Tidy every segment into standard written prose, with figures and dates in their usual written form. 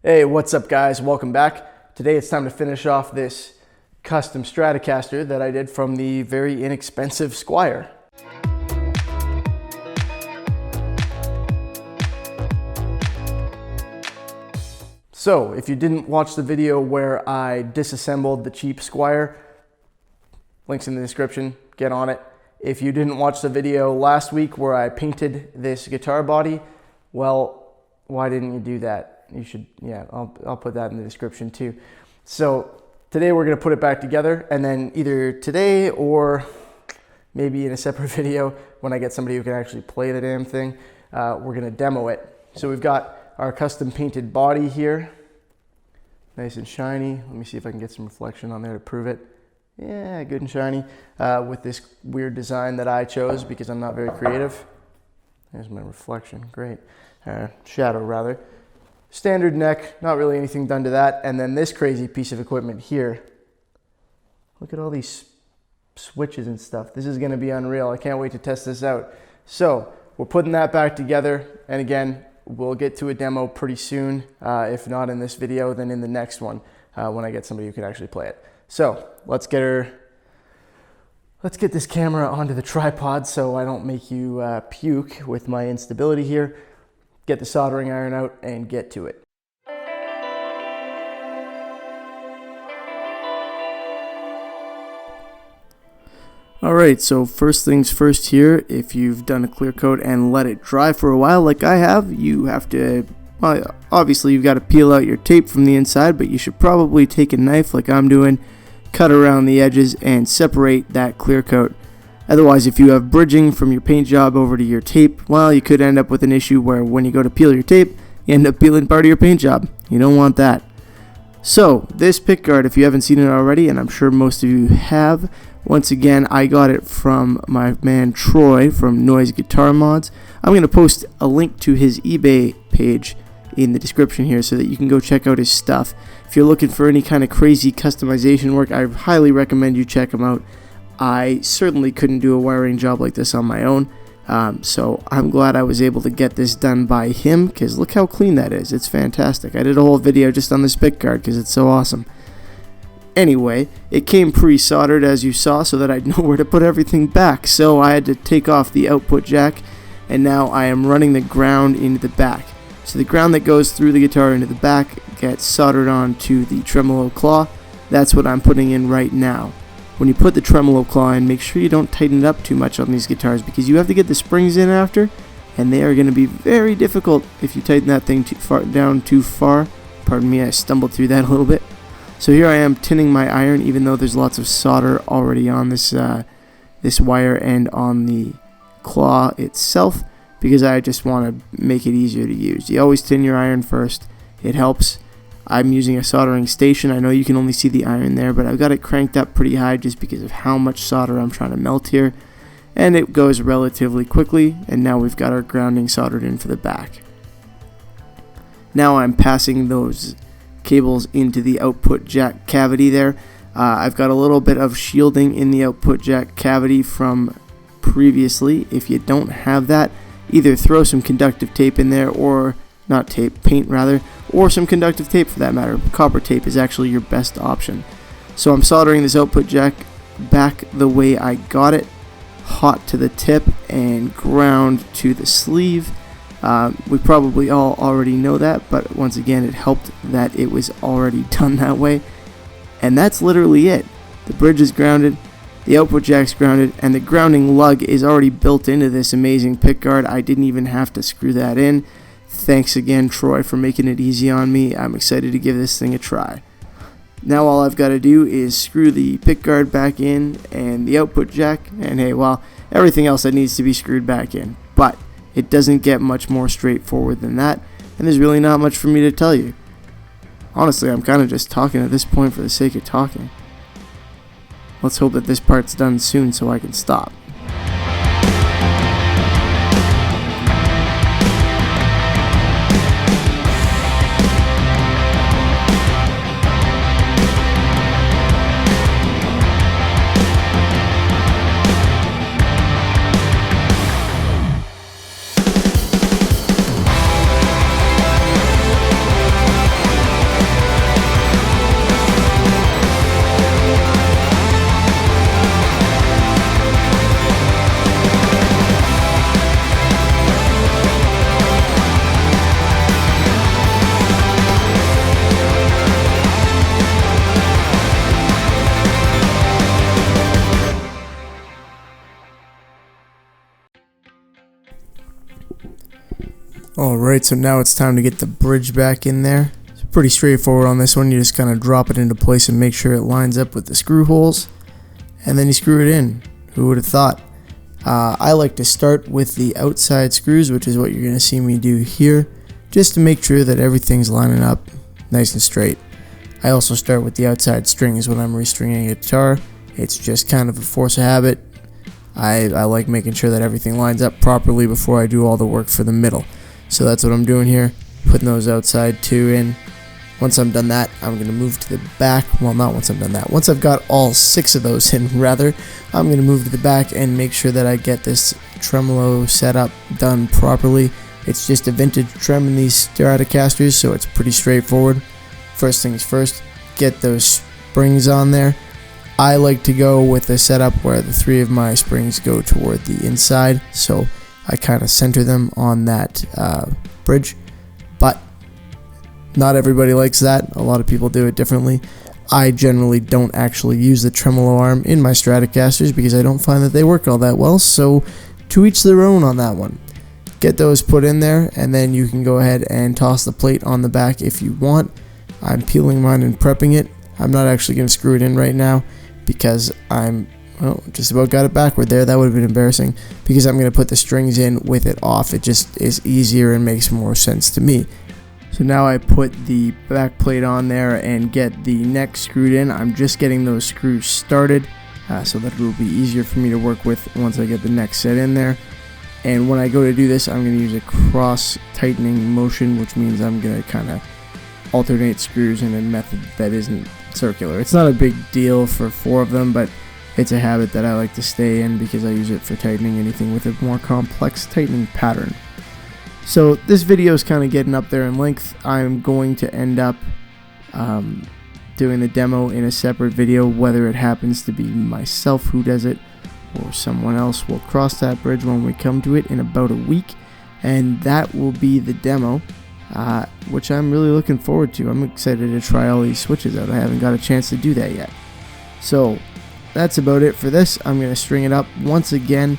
Hey, what's up guys? Welcome back. Today it's time to finish off this custom stratocaster that I did from the very inexpensive Squier. So if you didn't watch the video where I disassembled the cheap Squier, links in the description, get on it. If you didn't watch the video last week where I painted this guitar body, well, why didn't you do that? You should, yeah, I'll put that in the description too. So today we're gonna put it back together, and then either today or maybe in a separate video when I get somebody who can actually play the damn thing, we're gonna demo it. So we've got our custom painted body here, nice and shiny. Let me see if I can get some reflection on there to prove it. Yeah, good and shiny, with this weird design that I chose because I'm not very creative. There's my reflection, great. Shadow rather. Standard neck, not really anything done to that. And then this crazy piece of equipment here. Look at all these switches and stuff. This is gonna be unreal. I can't wait to test this out. So we're putting that back together. And again, we'll get to a demo pretty soon. If not in this video, then in the next one, when I get somebody who can actually play it. So let's get this camera onto the tripod so I don't make you puke with my instability here. Get the soldering iron out and get to it. Alright, so first things first here, if you've done a clear coat and let it dry for a while like I have, you have to, well, obviously you've got to peel out your tape from the inside, but you should probably take a knife like I'm doing, cut around the edges and separate that clear coat. Otherwise, if you have bridging from your paint job over to your tape, well, you could end up with an issue where when you go to peel your tape, you end up peeling part of your paint job. You don't want that. So, this pickguard, if you haven't seen it already, and I'm sure most of you have, once again, I got it from my man Troy from Gnoyze Guitar Mods. I'm going to post a link to his eBay page in the description here so that you can go check out his stuff. If you're looking for any kind of crazy customization work, I highly recommend you check him out. I certainly couldn't do a wiring job like this on my own, so I'm glad I was able to get this done by him, because look how clean that is. It's fantastic. I did a whole video just on this pickguard because it's so awesome. Anyway, it came pre-soldered as you saw so that I'd know where to put everything back, so I had to take off the output jack, and now I am running the ground into the back. So the ground that goes through the guitar into the back gets soldered onto the tremolo claw. That's what I'm putting in right now. When you put the tremolo claw in, make sure you don't tighten it up too much on these guitars because you have to get the springs in after, and they are going to be very difficult if you tighten that thing down too far. Pardon me, I stumbled through that a little bit. So here I am tinning my iron, even though there's lots of solder already on this this wire and on the claw itself, because I just want to make it easier to use. You always tin your iron first. It helps. I'm using a soldering station. I know you can only see the iron there, but I've got it cranked up pretty high just because of how much solder I'm trying to melt here. And it goes relatively quickly, and now we've got our grounding soldered in for the back. Now I'm passing those cables into the output jack cavity there. I've got a little bit of shielding in the output jack cavity from previously. If you don't have that, either throw some conductive tape in there, or not tape, paint rather, or some conductive tape for that matter. Copper tape is actually your best option. So I'm soldering this output jack back the way I got it, hot to the tip and ground to the sleeve. We probably all already know that, but once again it helped that it was already done that way. And that's literally it. The bridge is grounded, the output jack's grounded, and the grounding lug is already built into this amazing pickguard. I didn't even have to screw that in. Thanks again, Troy, for making it easy on me. I'm excited to give this thing a try. Now all I've got to do is screw the pickguard back in and the output jack, and hey, well, everything else that needs to be screwed back in. But it doesn't get much more straightforward than that, and there's really not much for me to tell you. Honestly, I'm kind of just talking at this point for the sake of talking. Let's hope that this part's done soon so I can stop. Alright, so now it's time to get the bridge back in there. It's pretty straightforward on this one. You just kind of drop it into place and make sure it lines up with the screw holes, and then you screw it in. Who would have thought? I like to start with the outside screws, which is what you're going to see me do here, just to make sure that everything's lining up nice and straight. I also start with the outside strings when I'm restringing a guitar. It's just kind of a force of habit. I like making sure that everything lines up properly before I do all the work for the middle. So that's what I'm doing here, putting those outside two in. Once I'm done that, I'm going to move to the back. Well, not once I'm done that. Once I've got all 6 of those in, rather, I'm going to move to the back and make sure that I get this tremolo setup done properly. It's just a vintage trem in these stratocasters, so it's pretty straightforward. First things first, get those springs on there. I like to go with a setup where the 3 of my springs go toward the inside, so I kind of center them on that bridge, but not everybody likes that. A lot of people do it differently. I generally don't actually use the tremolo arm in my Stratocasters because I don't find that they work all that well, so to each their own on that one. Get those put in there, and then you can go ahead and toss the plate on the back if you want. I'm peeling mine and prepping it. I'm not actually going to screw it in right now because well, just about got it backward there. That would have been embarrassing because I'm going to put the strings in with it off. It just is easier and makes more sense to me. So now I put the back plate on there and get the neck screwed in. I'm just getting those screws started so that it will be easier for me to work with once I get the neck set in there. And when I go to do this, I'm going to use a cross tightening motion, which means I'm going to kind of alternate screws in a method that isn't circular. It's not a big deal for 4 of them, but it's a habit that I like to stay in because I use it for tightening anything with a more complex tightening pattern. So this video is kind of getting up there in length. I'm going to end up doing the demo in a separate video, whether it happens to be myself who does it or someone else. We'll cross that bridge when we come to it in about a week, and that will be the demo, which I'm really looking forward to. I'm excited to try all these switches out. I haven't got a chance to do that yet. So that's about it for this. I'm going to string it up once again.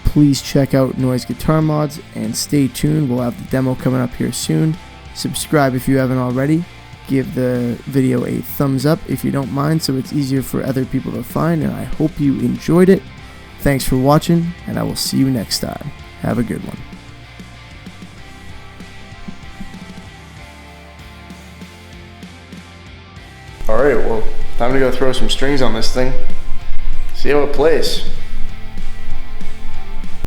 Please check out Gnoyze Guitar Mods and stay tuned. We'll have the demo coming up here soon. Subscribe if you haven't already. Give the video a thumbs up if you don't mind, so it's easier for other people to find, and I hope you enjoyed it. Thanks for watching, and I will see you next time. Have a good one. Alright, well, time to go throw some strings on this thing. See how it plays.